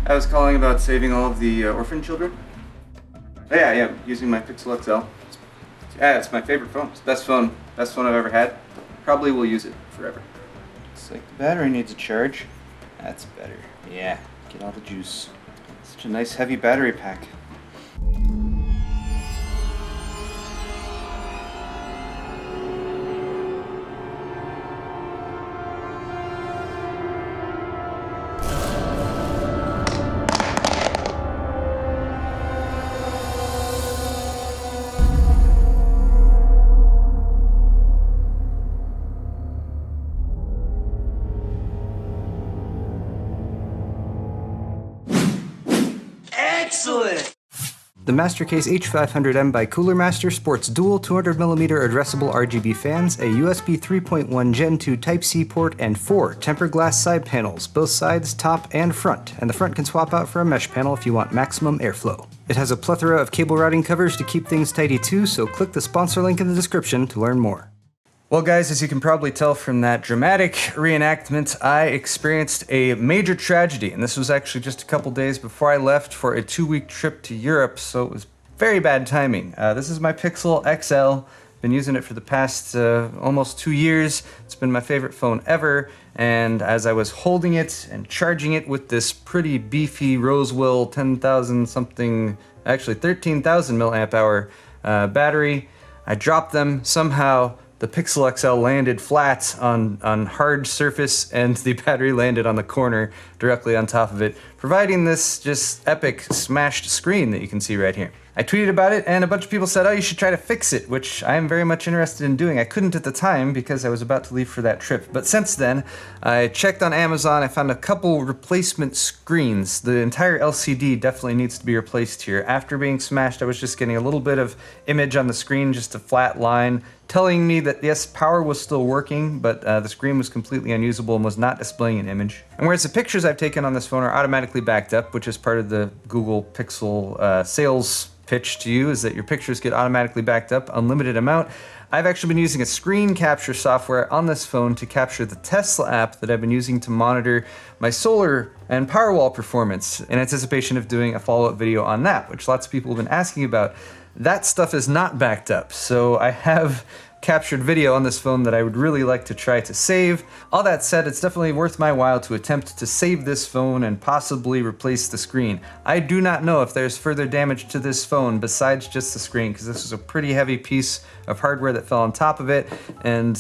I was calling about saving all of the orphan children. Oh, yeah, using my Pixel XL. Yeah, it's my favorite phone. It's the best phone I've ever had. Probably will use it forever. Looks like the battery needs a charge. That's better. Yeah, get all the juice. Such a nice heavy battery pack. Excellent! The Mastercase H500M by Cooler Master sports dual 200mm addressable RGB fans, a USB 3.1 Gen 2 Type-C port, and 4 tempered glass side panels, both sides, top, and front, and the front can swap out for a mesh panel if you want maximum airflow. It has a plethora of cable routing covers to keep things tidy too, so click the sponsor link in the description to learn more. Well guys, as you can probably tell from that dramatic reenactment, I experienced a major tragedy, and this was actually just a couple days before I left for a 2-week trip to Europe, so it was very bad timing. This is my Pixel XL. Been using it for the past almost 2 years. It's been my favorite phone ever, and as I was holding it and charging it with this pretty beefy Rosewell 10,000 something, actually 13,000 milliamp hour battery, I dropped them somehow. The Pixel XL landed flat on hard surface, and the battery landed on the corner directly on top of it, providing this just epic smashed screen that you can see right here. I tweeted about it, and a bunch of people said, oh, you should try to fix it, which I am very much interested in doing. I couldn't at the time because I was about to leave for that trip, but since then, I checked on Amazon. I found a couple replacement screens. The entire LCD definitely needs to be replaced here. After being smashed, I was just getting a little bit of image on the screen, just a flat line, telling me that yes, power was still working, but the screen was completely unusable and was not displaying an image. And whereas the pictures I've taken on this phone are automatically backed up, which is part of the Google Pixel sales pitch to you, is that your pictures get automatically backed up, unlimited amount. I've actually been using a screen capture software on this phone to capture the Tesla app that I've been using to monitor my solar and Powerwall performance in anticipation of doing a follow-up video on that, which lots of people have been asking about. That stuff is not backed up, so I have captured video on this phone that I would really like to try to save. All that said, it's definitely worth my while to attempt to save this phone and possibly replace the screen. I do not know if there's further damage to this phone besides just the screen, because this was a pretty heavy piece of hardware that fell on top of it, and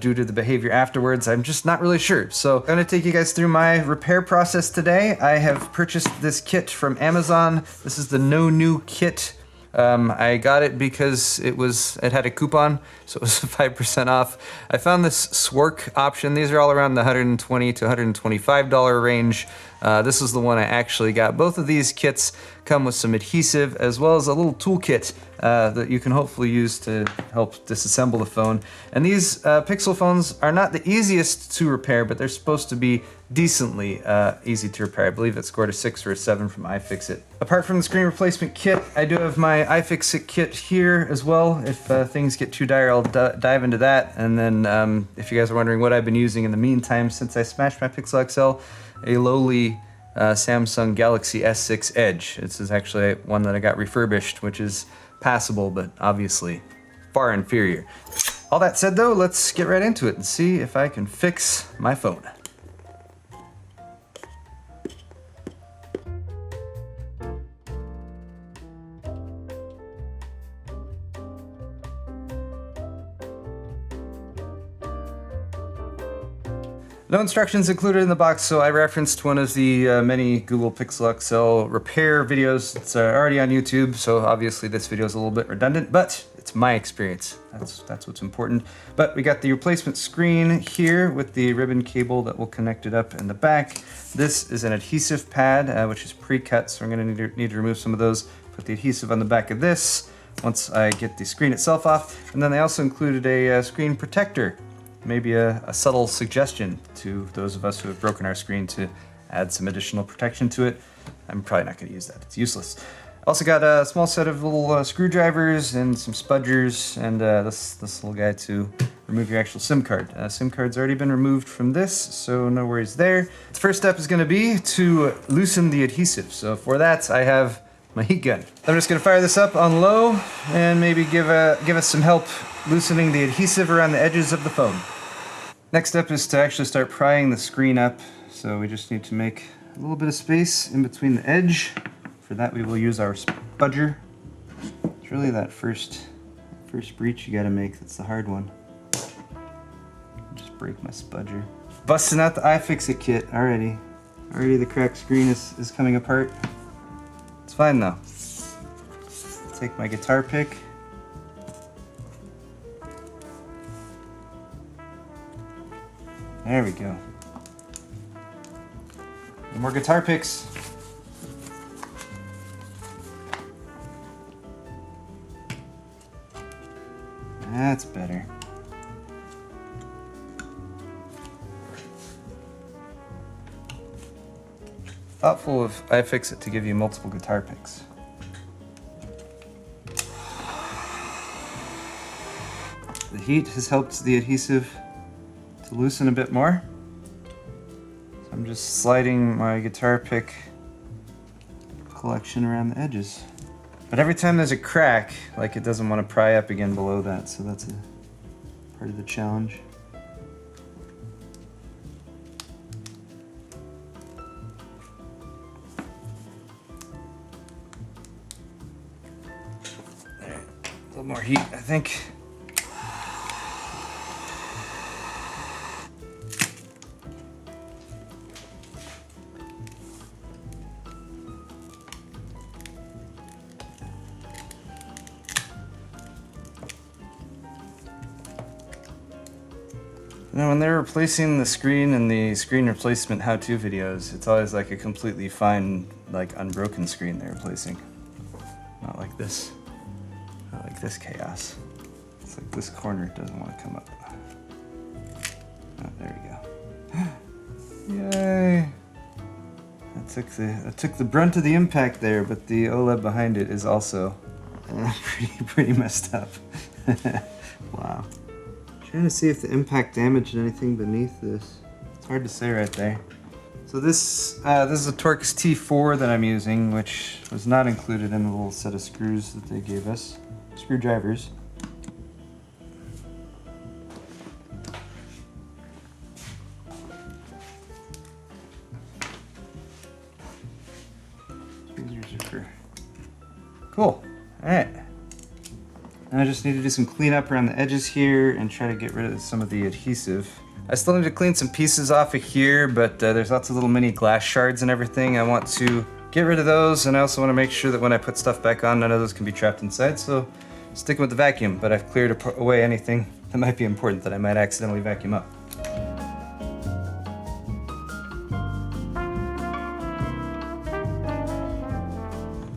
due to the behavior afterwards, I'm just not really sure. So I'm gonna take you guys through my repair process today. I have purchased this kit from Amazon. This is the No New Kit. I got it because it had a coupon, so it was 5% off. I found this Swark option. These are all around the $120 to $125 range. This is the one I actually got. Both of these kits come with some adhesive as well as a little toolkit that you can hopefully use to help disassemble the phone. And these Pixel phones are not the easiest to repair, but they're supposed to be decently easy to repair. I believe it scored a 6 or a 7 from iFixit. Apart from the screen replacement kit, I do have my iFixit kit here as well. If things get too dire, I'll dive into that. And then if you guys are wondering what I've been using in the meantime since I smashed my Pixel XL, a lowly Samsung Galaxy S6 Edge. This is actually one that I got refurbished, which is passable, but obviously far inferior. All that said though, let's get right into it and see if I can fix my phone. No instructions included in the box, so I referenced one of the many Google Pixel XL repair videos. It's already on YouTube, so obviously this video is a little bit redundant, but it's my experience. That's what's important. But we got the replacement screen here with the ribbon cable that will connect it up in the back. This is an adhesive pad, which is pre-cut, so I'm gonna need to remove some of those. Put the adhesive on the back of this once I get the screen itself off. And then they also included a screen protector. Maybe a subtle suggestion to those of us who have broken our screen to add some additional protection to it. I'm probably not going to use that, it's useless. Also got a small set of little screwdrivers and some spudgers and this little guy to remove your actual SIM card. SIM card's already been removed from this, so no worries there. The first step is going to be to loosen the adhesive. So for that, I have my heat gun. I'm just going to fire this up on low and maybe give us some help loosening the adhesive around the edges of the foam. Next step is to actually start prying the screen up. So we just need to make a little bit of space in between the edge. For that we will use our spudger. It's really that first breach you gotta make that's the hard one. Just break my spudger. Busting out the iFixit kit already. Already the cracked screen is coming apart. It's fine though. Take my guitar pick. There we go. More guitar picks. That's better. Thoughtful of iFixit to give you multiple guitar picks. The heat has helped the adhesive to loosen a bit more. So I'm just sliding my guitar pick collection around the edges. But every time there's a crack, like it doesn't want to pry up again below that, so that's a part of the challenge. There, a little more heat, I think. Now, when they're replacing the screen in the screen replacement how-to videos, it's always like a completely fine, like unbroken screen they're replacing. Not like this. Not like this chaos. It's like this corner doesn't want to come up. Oh, there we go. Yay! I took the brunt of the impact there, but the OLED behind it is also pretty messed up. Wow. Trying to see if the impact damaged anything beneath this. It's hard to say right there. So this is a Torx T4 that I'm using, which was not included in the little set of screws that they gave us. Screwdrivers. Cool. Alright. And I just need to do some cleanup around the edges here and try to get rid of some of the adhesive. I still need to clean some pieces off of here, but there's lots of little mini glass shards and everything. I want to get rid of those, and I also want to make sure that when I put stuff back on, none of those can be trapped inside, so sticking with the vacuum, but I've cleared away anything that might be important that I might accidentally vacuum up.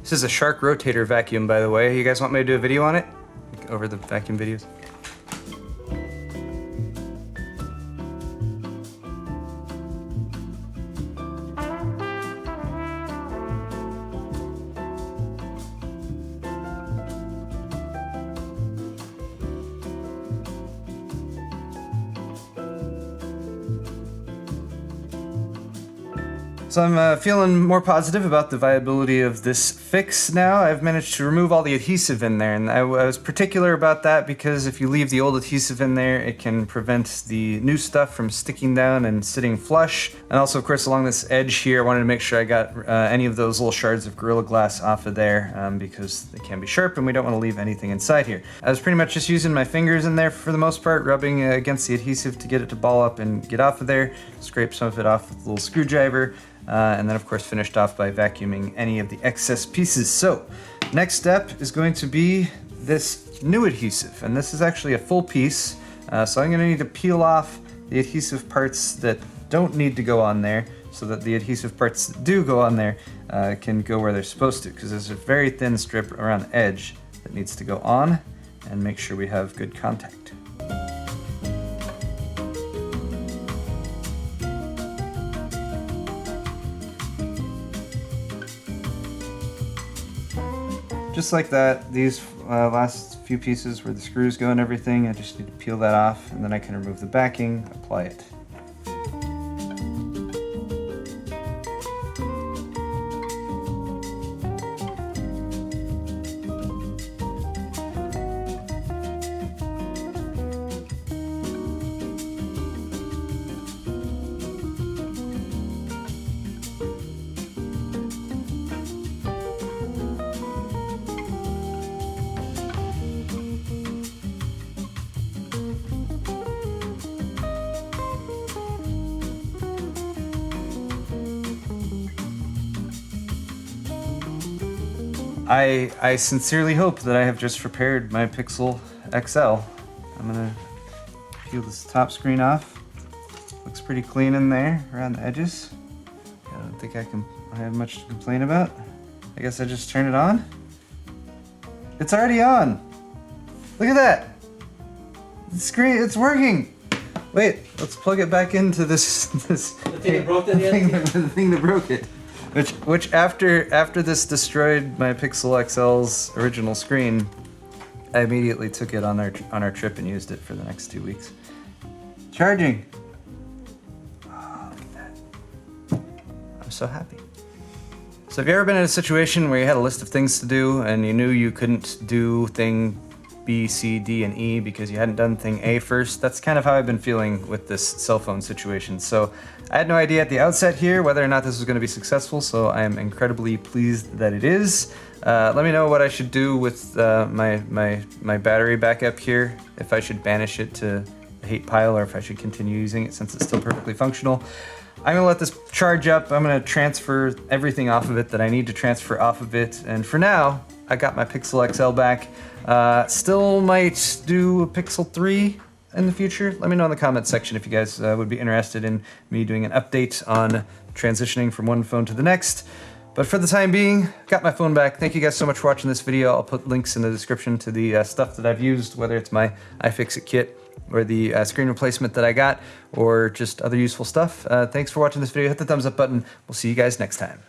This is a Shark rotator vacuum, by the way. You guys want me to do a video on it? Over the vacuum videos? So I'm feeling more positive about the viability of this fix now. I've managed to remove all the adhesive in there, and I was particular about that because if you leave the old adhesive in there, it can prevent the new stuff from sticking down and sitting flush. And also, of course, along this edge here, I wanted to make sure I got any of those little shards of Gorilla Glass off of there because they can be sharp and we don't want to leave anything inside here. I was pretty much just using my fingers in there for the most part, rubbing against the adhesive to get it to ball up and get off of there, scrape some of it off with a little screwdriver. And then of course finished off by vacuuming any of the excess pieces. So next step is going to be this new adhesive, and this is actually a full piece, so I'm going to need to peel off the adhesive parts that don't need to go on there so that the adhesive parts that do go on there can go where they're supposed to, because there's a very thin strip around the edge that needs to go on and make sure we have good contact. just like that. These last few pieces where the screws go and everything, I just need to peel that off, and then I can remove the backing, apply it. I sincerely hope that I have just repaired my Pixel XL. I'm gonna peel this top screen off. Looks pretty clean in there around the edges. I don't think I have much to complain about. I guess I just turn it on. It's already on. Look at that. The screen, it's working. Wait, let's plug it back into this The thing that broke it? the thing that broke it. Which after this destroyed my Pixel XL's original screen, I immediately took it on our trip and used it for the next 2 weeks. Charging. Oh, look at that. I'm so happy. So have you ever been in a situation where you had a list of things to do and you knew you couldn't do thing B, C, D, and E because you hadn't done thing A first? That's kind of how I've been feeling with this cell phone situation. So I had no idea at the outset here whether or not this was going to be successful, so I am incredibly pleased that it is. Let me know what I should do with my battery backup here, if I should banish it to the hate pile or if I should continue using it since it's still perfectly functional. I'm gonna let this charge up. I'm gonna transfer everything off of it that I need to transfer off of it, and for now, I got my Pixel XL back. Still might do a Pixel 3 in the future. Let me know in the comments section if you guys would be interested in me doing an update on transitioning from one phone to the next. But for the time being, got my phone back. Thank you guys so much for watching this video. I'll put links in the description to the stuff that I've used, whether it's my iFixit kit or the screen replacement that I got, or just other useful stuff. Thanks for watching this video. Hit the thumbs up button. We'll see you guys next time.